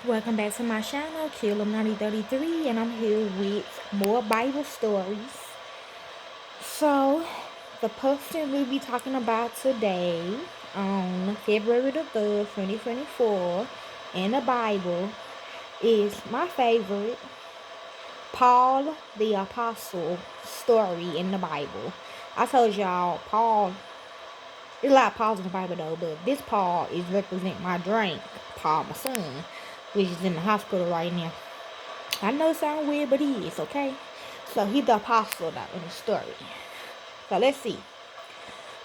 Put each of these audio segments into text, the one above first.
Welcome back to my channel, Killam9033, and I'm here with more Bible stories. So, the person we'll be talking about today on February the 3rd, 2024, in the Bible is my favorite, Paul the Apostle story in the Bible. I told y'all, there's a lot of Pauls in the Bible though, but this Paul is representing my drink, Paul, my son, which is in the hospital right now. I know it sounds weird, but he is, okay? So he's the apostle now in the story. So let's see.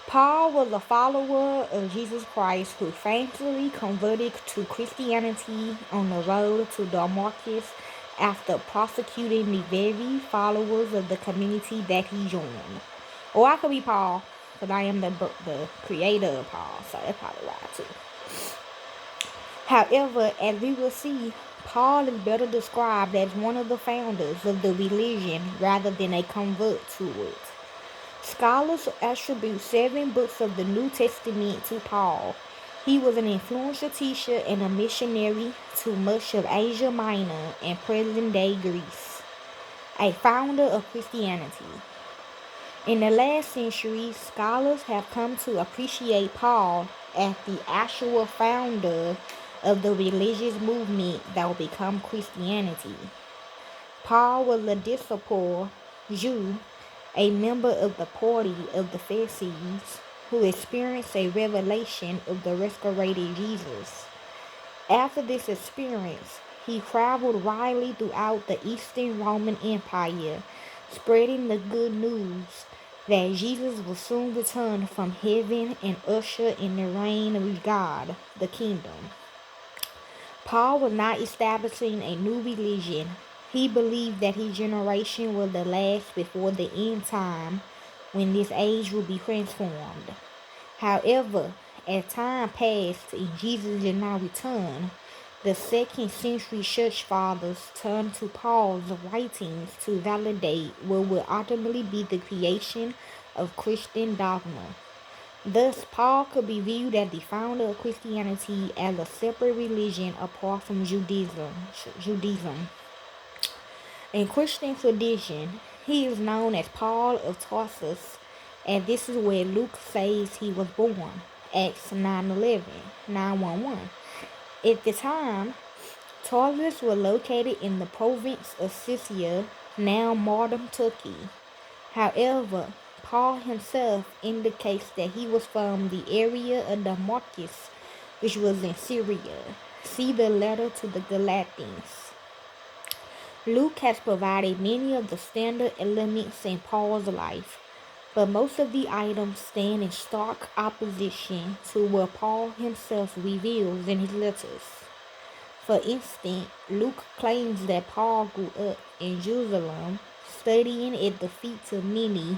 Paul was a follower of Jesus Christ who faithfully converted to Christianity on the road to Damascus after prosecuting the very followers of the community that he joined. Or I could be Paul, because I am the creator of Paul, so that's probably why too. However, as we will see, Paul is better described as one of the founders of the religion rather than a convert to it. Scholars attribute 7 books of the New Testament to Paul. He was an influential teacher and a missionary to much of Asia Minor and present-day Greece, a founder of Christianity. In the last century, scholars have come to appreciate Paul as the actual founder of the religious movement that will become Christianity. Paul was a disciple Jew, a member of the party of the Pharisees, who experienced a revelation of the resurrected Jesus. After this experience, he traveled widely throughout the Eastern Roman Empire, spreading the good news that Jesus will soon return from heaven and usher in the reign of God, the kingdom. Paul was not establishing a new religion. He believed that his generation was the last before the end time, when this age will be transformed. However, as time passed and Jesus did not return, the second century church fathers turned to Paul's writings to validate what would ultimately be the creation of Christian dogma. Thus, Paul could be viewed as the founder of Christianity as a separate religion apart from Judaism. In Christian tradition, he is known as Paul of Tarsus, and this is where Luke says he was born, Acts 9:11. At the time, Tarsus was located in the province of Sicily, now modern Turkey. However, Paul himself indicates that he was from the area of Damascus, which was in Syria. See the letter to the Galatians. Luke has provided many of the standard elements in Paul's life, but most of the items stand in stark opposition to what Paul himself reveals in his letters. For instance, Luke claims that Paul grew up in Jerusalem, studying at the feet of many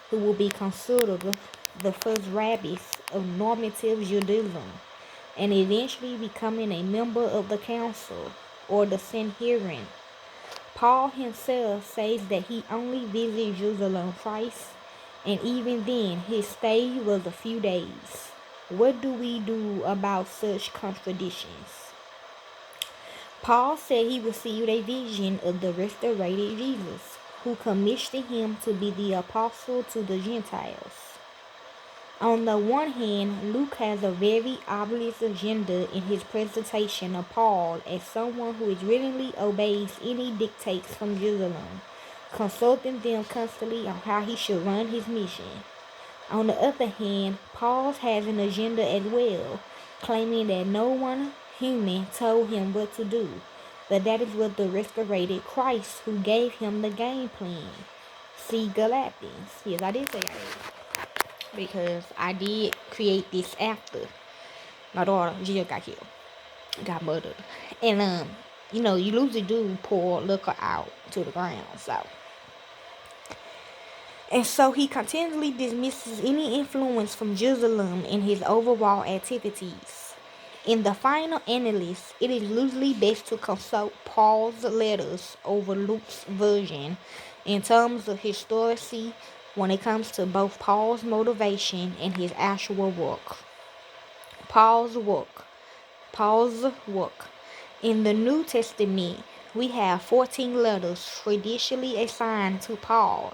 who will be considered the first rabbis of normative Judaism, and eventually becoming a member of the council, or the Sanhedrin. Paul himself says that he only visited Jerusalem twice, and even then his stay was a few days. What do we do about such contradictions? Paul said he received a vision of the resurrected Jesus, who commissioned him to be the apostle to the Gentiles. On the one hand, Luke has a very obvious agenda in his presentation of Paul as someone who willingly obeys any dictates from Jerusalem, consulting them constantly on how he should run his mission. On the other hand, Paul has an agenda as well, claiming that no one human told him what to do, but that is what the resurrected Christ who gave him the game plan. See Galatians. Yes, I did say I did, because I did create this after my daughter Jill got killed, got murdered, and you usually do pour liquor out to the ground, so he continually dismisses any influence from Jerusalem in his overall activities. In the final analysis, it is usually best to consult Paul's letters over Luke's version in terms of historicity when it comes to both Paul's motivation and his actual work. Paul's work. In the New Testament, we have 14 letters traditionally assigned to Paul,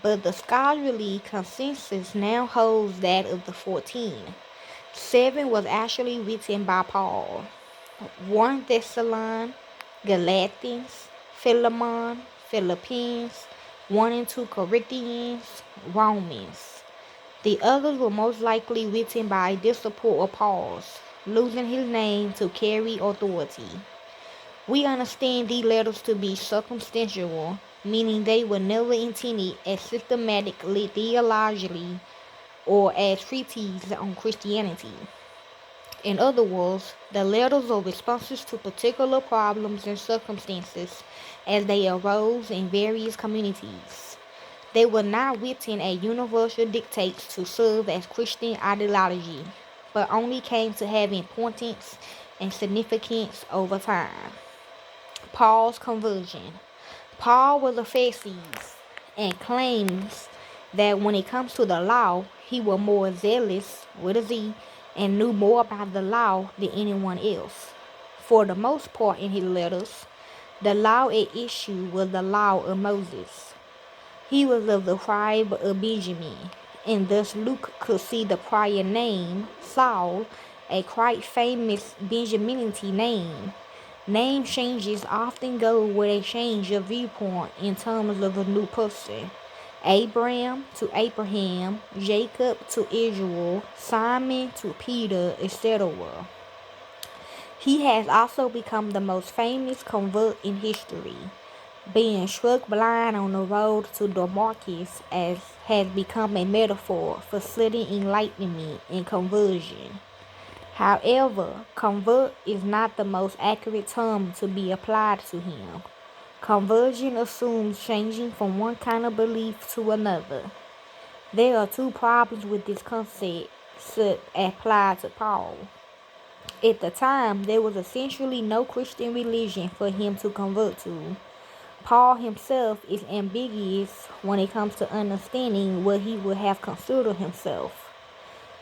but the scholarly consensus now holds that of the 14. 7 was actually written by Paul: 1 Thessalonians, Galatians, Philemon, Philippians, 1 and 2 Corinthians, Romans. The others were most likely written by a disciple of Paul's, losing his name to carry authority. We understand these letters to be circumstantial, meaning they were never intended as systematically theologically or as treatises on Christianity. In other words, the letters are responses to particular problems and circumstances as they arose in various communities. They were not written as universal dictates to serve as Christian ideology, but only came to have importance and significance over time. Paul's conversion. Paul was a Pharisee and claims that when it comes to the law, he was more zealous with a Z and knew more about the law than anyone else. For the most part in his letters, the law at issue was the law of Moses. He was of the tribe of Benjamin, and thus Luke could see the prior name, Saul, a quite famous Benjaminite name. Name changes often go with a change of viewpoint in terms of a new person. Abraham to Abraham, Jacob to Israel, Simon to Peter, etc. He has also become the most famous convert in history, being struck blind on the road to Damascus as has become a metaphor for sudden enlightenment and conversion. However, convert is not the most accurate term to be applied to him. Conversion assumes changing from one kind of belief to another. There are two problems with this concept applied to Paul. At the time, there was essentially no Christian religion for him to convert to. Paul himself is ambiguous when it comes to understanding what he would have considered himself.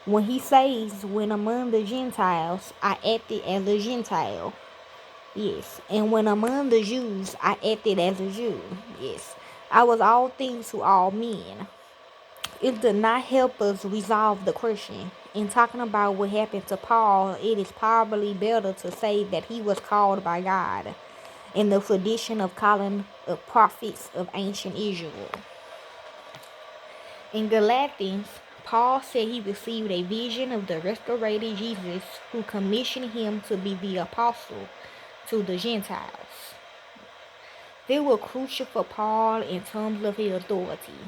When he says, when among the Gentiles, I acted as a Gentile. Yes. And when among the Jews, I acted as a Jew. Yes. I was all things to all men. It did not help us resolve the question. In talking about what happened to Paul, it is probably better to say that he was called by God in the tradition of calling of prophets of ancient Israel. In Galatians, Paul said he received a vision of the resurrected Jesus who commissioned him to be the apostle to the Gentiles. They were crucial for Paul in terms of his authority.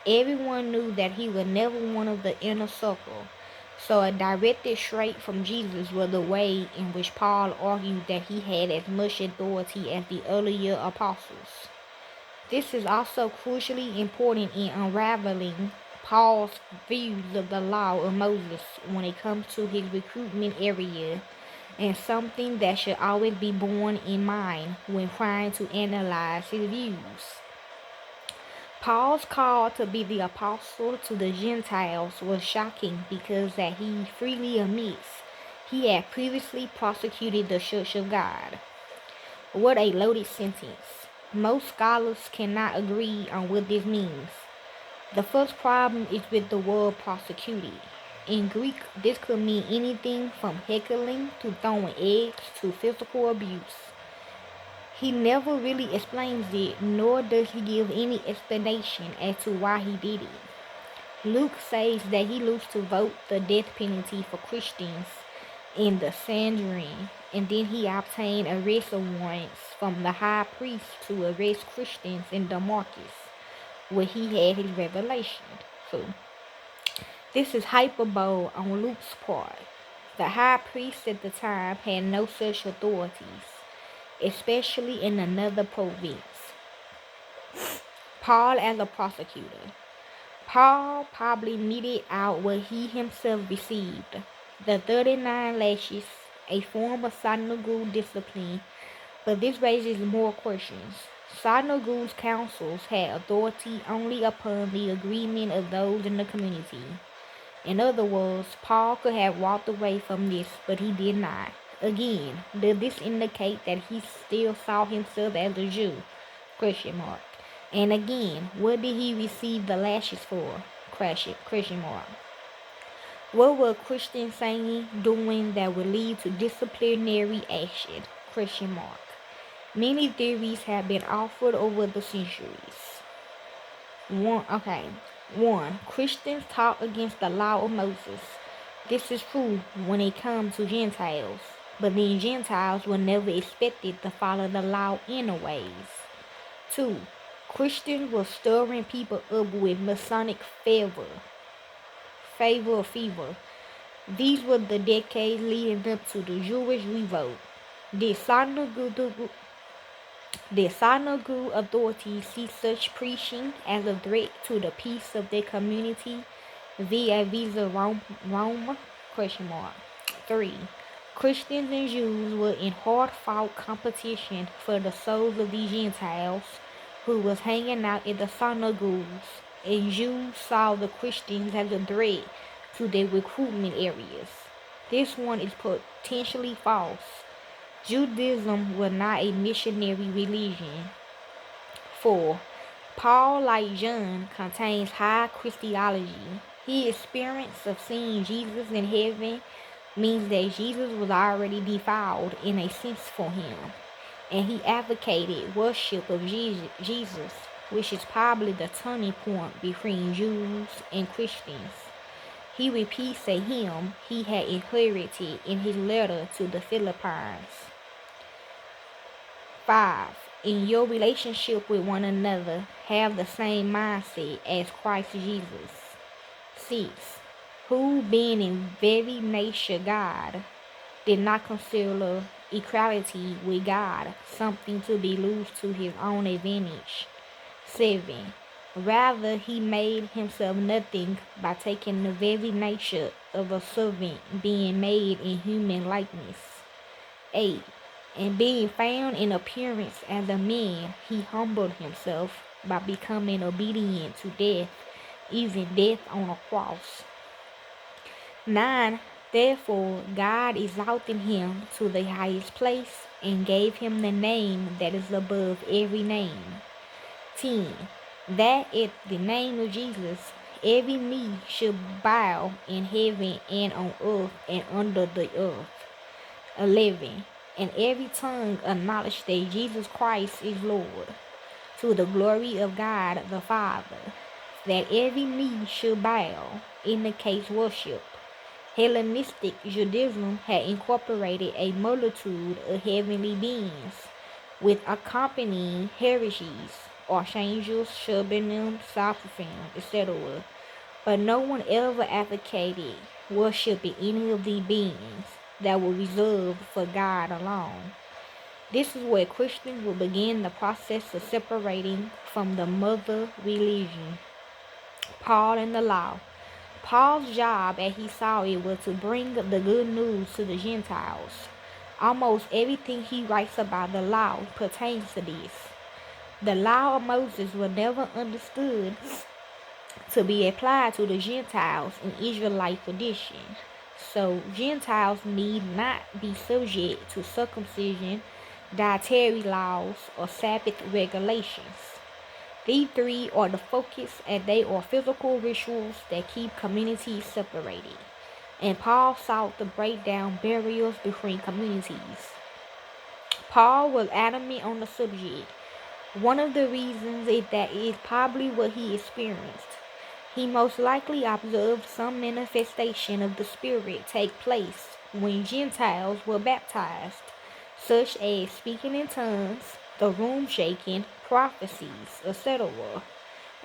Everyone knew that he was never one of the inner circle, so a directed straight from Jesus was the way in which Paul argued that he had as much authority as the earlier apostles. This is also crucially important in unraveling Paul's views of the law of Moses when it comes to his recruitment area, and something that should always be borne in mind when trying to analyze his views. Paul's call to be the apostle to the Gentiles was shocking because that he freely admits he had previously persecuted the Church of God. What a loaded sentence. Most scholars cannot agree on what this means. The first problem is with the word persecuted. In Greek, this could mean anything from heckling to throwing eggs to physical abuse. He never really explains it, nor does he give any explanation as to why he did it. Luke says that he used to vote the death penalty for Christians in the Sanhedrin, and then he obtained arrest warrants from the high priest to arrest Christians in Damascus, where he had his revelation. So, this is hyperbole on Luke's part. The high priest at the time had no such authorities, especially in another province. Paul as a prosecutor. Paul probably meted out what he himself received, the 39 lashes, a form of synagogue discipline, but this raises more questions. Synagogue councils had authority only upon the agreement of those in the community. In other words, Paul could have walked away from this, but he did not. Again, does this indicate that he still saw himself as a Jew? Question mark. And again, what did he receive the lashes for? Question mark. What were Christians saying, doing that would lead to disciplinary action? Question mark. Many theories have been offered over the centuries. One, Christians taught against the law of Moses. This is true when it comes to Gentiles, but then Gentiles were never expected to follow the law anyways. 2. Christians were stirring people up with Masonic fever. These were the decades leading up to the Jewish revolt. The synagogue authorities see such preaching as a threat to the peace of their community vis-a-vis Rome? 3. Christians and Jews were in hard-fought competition for the souls of these Gentiles who was hanging out in the synagogues, and Jews saw the Christians as a threat to their recruitment areas. This one is potentially false. Judaism was not a missionary religion. 4. Paul, like John, contains high Christology. His experience of seeing Jesus in heaven means that Jesus was already defiled in a sense for him, and he advocated worship of Jesus, which is probably the turning point between Jews and Christians. He repeats a hymn he had inherited in his letter to the Philippians. 5. In your relationship with one another, have the same mindset as Christ Jesus. 6. Who, being in very nature God, did not consider equality with God something to be lost to his own advantage. 7. Rather, he made himself nothing by taking the very nature of a servant, being made in human likeness. 8. And being found in appearance as a man, he humbled himself by becoming obedient to death, even death on a cross. 9. Therefore, God exalted him to the highest place and gave him the name that is above every name. 10. That at the name of Jesus, every knee should bow in heaven and on earth and under the earth. 11. And every tongue acknowledge that Jesus Christ is Lord, to the glory of God the Father. That every knee should bow indicates worship. Hellenistic Judaism had incorporated a multitude of heavenly beings, with accompanying heresies, archangels, cherubim, seraphim, etc. But no one ever advocated worshiping any of these beings that were reserved for God alone. This is where Christians will begin the process of separating from the mother religion, Paul and the law. Paul's job, as he saw it, was to bring the good news to the Gentiles. Almost everything he writes about the law pertains to this. The law of Moses was never understood to be applied to the Gentiles in Israelite tradition. So Gentiles need not be subject to circumcision, dietary laws, or Sabbath regulations. These three are the focus, and they are physical rituals that keep communities separated. And Paul sought to break down barriers between communities. Paul was adamant on the subject. One of the reasons is that it is probably what he experienced. He most likely observed some manifestation of the Spirit take place when Gentiles were baptized, such as speaking in tongues, the room shaking, prophecies, etc.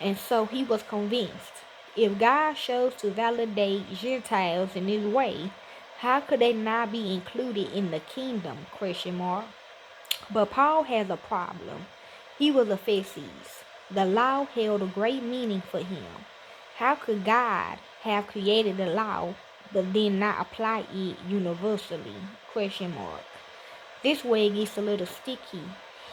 And so he was convinced, if God chose to validate Gentiles in this way, how could they not be included in the kingdom? But Paul has a problem. He was a Pharisee. The law held a great meaning for him. How could God have created the law but then not apply it universally? This way it gets a little sticky.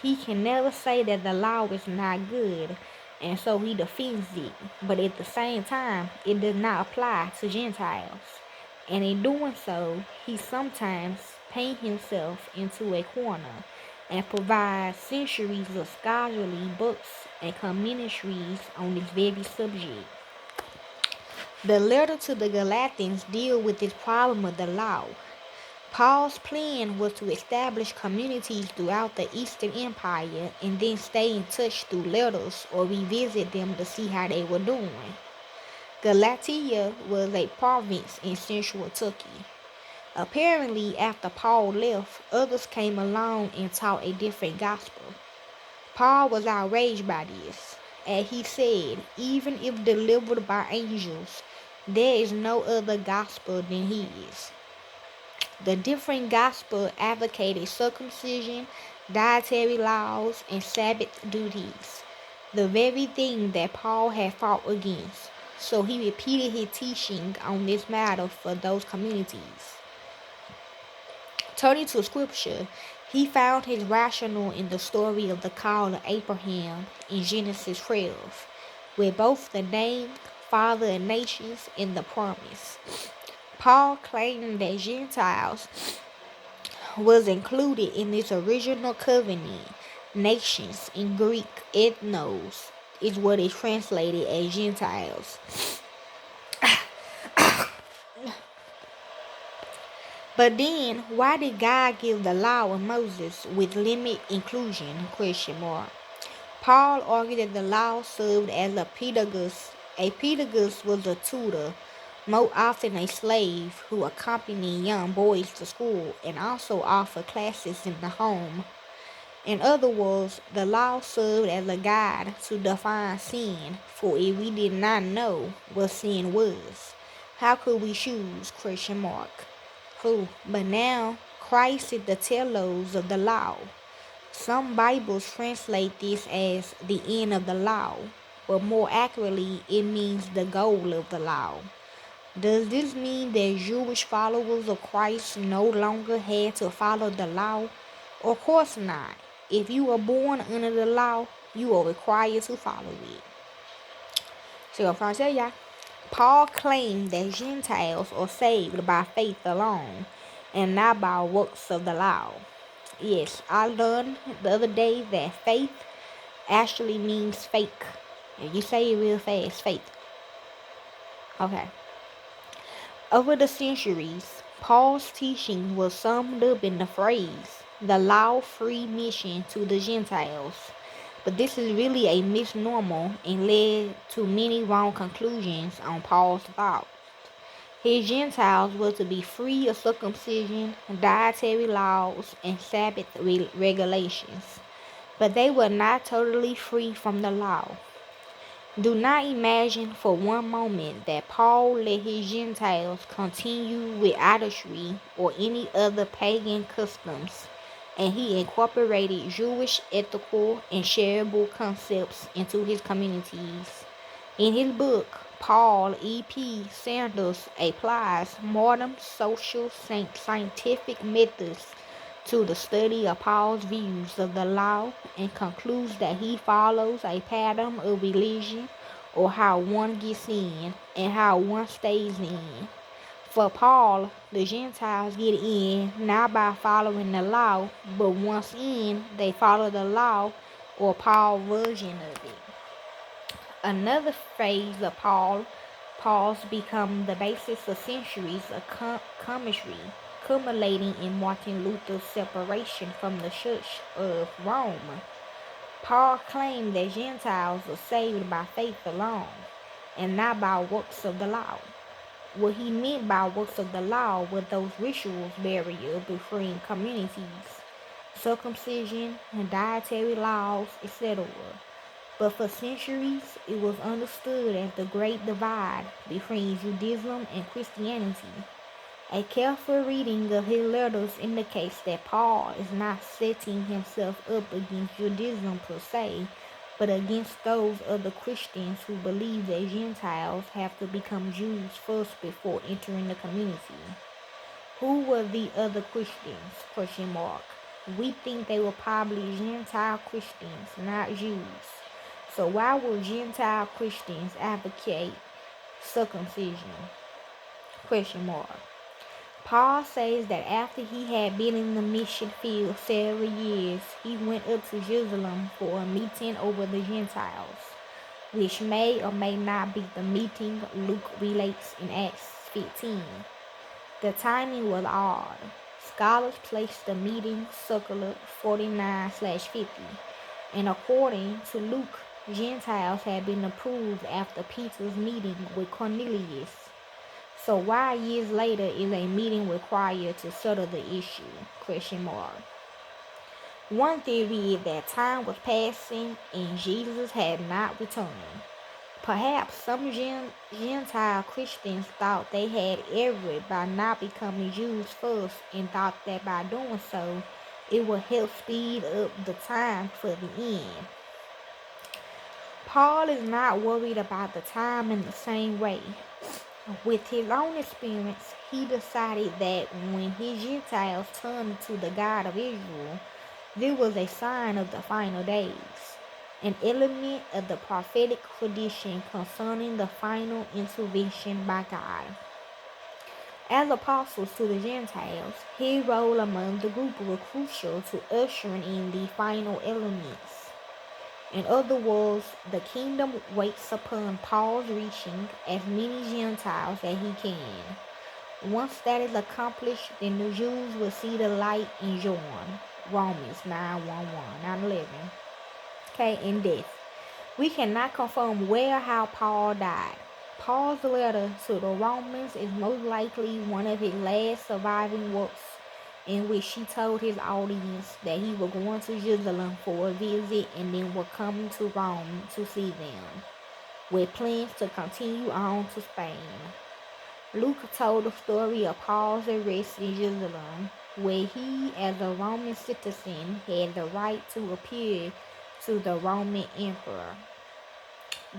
He can never say that the law is not good, and so he defends it, but at the same time, it does not apply to Gentiles. And in doing so, he sometimes paint himself into a corner and provide centuries of scholarly books and commentaries on this very subject. The letter to the Galatians deal with this problem of the law. Paul's plan was to establish communities throughout the Eastern Empire and then stay in touch through letters or revisit them to see how they were doing. Galatia was a province in central Turkey. Apparently, after Paul left, others came along and taught a different gospel. Paul was outraged by this, and he said, even if delivered by angels, there is no other gospel than his. The different gospel advocated circumcision, dietary laws, and Sabbath duties, the very thing that Paul had fought against. So he repeated his teaching on this matter for those communities. Turning to scripture, he found his rationale in the story of the call of Abraham in Genesis 12, with both the name, father of nations, and the promise. Paul claimed that Gentiles was included in this original covenant. Nations in Greek, ethnos, is what is translated as Gentiles. But then, why did God give the law of Moses with limited inclusion? Paul argued that the law served as a pedagogus. A pedagogus was a tutor, more often a slave, who accompanied young boys to school and also offered classes in the home. In other words, the law served as a guide to define sin, for if we did not know what sin was, how could we choose? But now, Christ is the telos of the law. Some Bibles translate this as the end of the law, but more accurately, it means the goal of the law. Does this mean that Jewish followers of Christ no longer had to follow the law? Of course not. If you were born under the law, you are required to follow it. So, Paul claimed that Gentiles are saved by faith alone and not by works of the law. Yes, I learned the other day that faith actually means fake. If you say it real fast, faith. Okay. Over the centuries, Paul's teaching was summed up in the phrase, the law-free mission to the Gentiles. But this is really a misnomer and led to many wrong conclusions on Paul's thoughts. His Gentiles were to be free of circumcision, dietary laws, and Sabbath regulations, but they were not totally free from the law. Do not imagine for one moment that Paul let his Gentiles continue with idolatry or any other pagan customs, and he incorporated Jewish ethical and shareable concepts into his communities. In his book, Paul E.P. Sanders applies modern social scientific methods to the study of Paul's views of the law and concludes that he follows a pattern of religion or how one gets in and how one stays in. For Paul, the Gentiles get in not by following the law, but once in, they follow the law or Paul's version of it. Another phase of Paul's become the basis of centuries of commentary, culminating in Martin Luther's separation from the Church of Rome. Paul claimed that Gentiles are saved by faith alone, and not by works of the law. What he meant by works of the law were those rituals barriers between communities, circumcision, and dietary laws, etc. But for centuries, it was understood as the great divide between Judaism and Christianity. A careful reading of his letters indicates that Paul is not setting himself up against Judaism per se, but against those other Christians who believe that Gentiles have to become Jews first before entering the community. Who were the other Christians? We think they were probably Gentile Christians, not Jews. So why would Gentile Christians advocate circumcision? Paul says that after he had been in the mission field several years, he went up to Jerusalem for a meeting over the Gentiles, which may or may not be the meeting Luke relates in Acts 15. The timing was odd. Scholars placed the meeting circular 49/50, and according to Luke, Gentiles had been approved after Peter's meeting with Cornelius. So why years later is a meeting required to settle the issue? One theory is that time was passing and Jesus had not returned. Perhaps some Gentile Christians thought they had erred by not becoming Jews first and thought that by doing so, it would help speed up the time for the end. Paul is not worried about the time in the same way. With his own experience, he decided that when his Gentiles turned to the God of Israel, there was a sign of the final days, an element of the prophetic tradition concerning the final intervention by God. As apostles to the Gentiles, his role among the group was crucial to ushering in the final elements. In other words, the kingdom waits upon Paul's reaching as many Gentiles as he can. Once that is accomplished, then the Jews will see the light and join. Romans 9:11. Okay, in death. We cannot confirm where or how Paul died. Paul's letter to the Romans is most likely one of his last surviving works, in which he told his audience that he was going to Jerusalem for a visit and then was coming to Rome to see them, with plans to continue on to Spain. Luke told the story of Paul's arrest in Jerusalem, where he, as a Roman citizen, had the right to appear to the Roman emperor.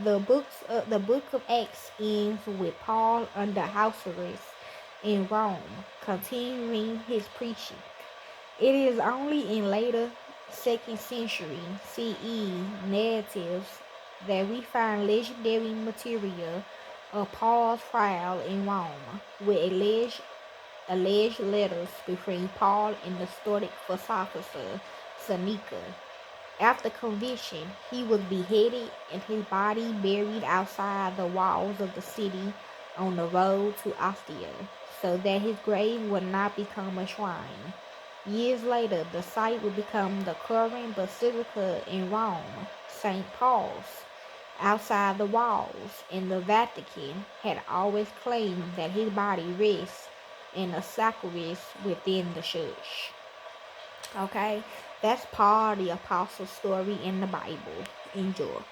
The book of Acts ends with Paul under house arrest in Rome, continuing his preaching. It is only in later 2nd century CE narratives that we find legendary material of Paul's trial in Rome, with alleged letters between Paul and the Stoic philosopher Seneca. After conviction, he was beheaded and his body buried outside the walls of the city on the road to Ostia, so that his grave would not become a shrine. Years later, the site would become the current Basilica in Rome, St. Paul's. Outside the walls, and the Vatican had always claimed that his body rests in a sarcophagus within the church. Okay, that's Paul the Apostle's story in the Bible. Enjoy.